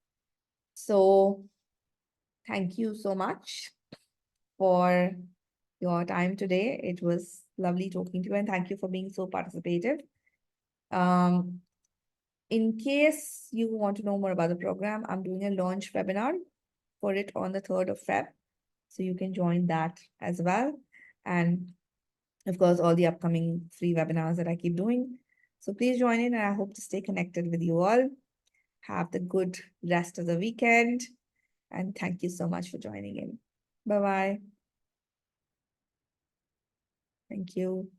S1: So thank you so much for your time today. It was lovely talking to you and thank you for being so participative. Um, in case you want to know more about the program, I'm doing a launch webinar for it on the 3rd of Feb. So you can join that as well. And of course, all the upcoming free webinars that I keep doing. So please join in and I hope to stay connected with you all. Have the good rest of the weekend. And thank you so much for joining in. Bye-bye. Thank you.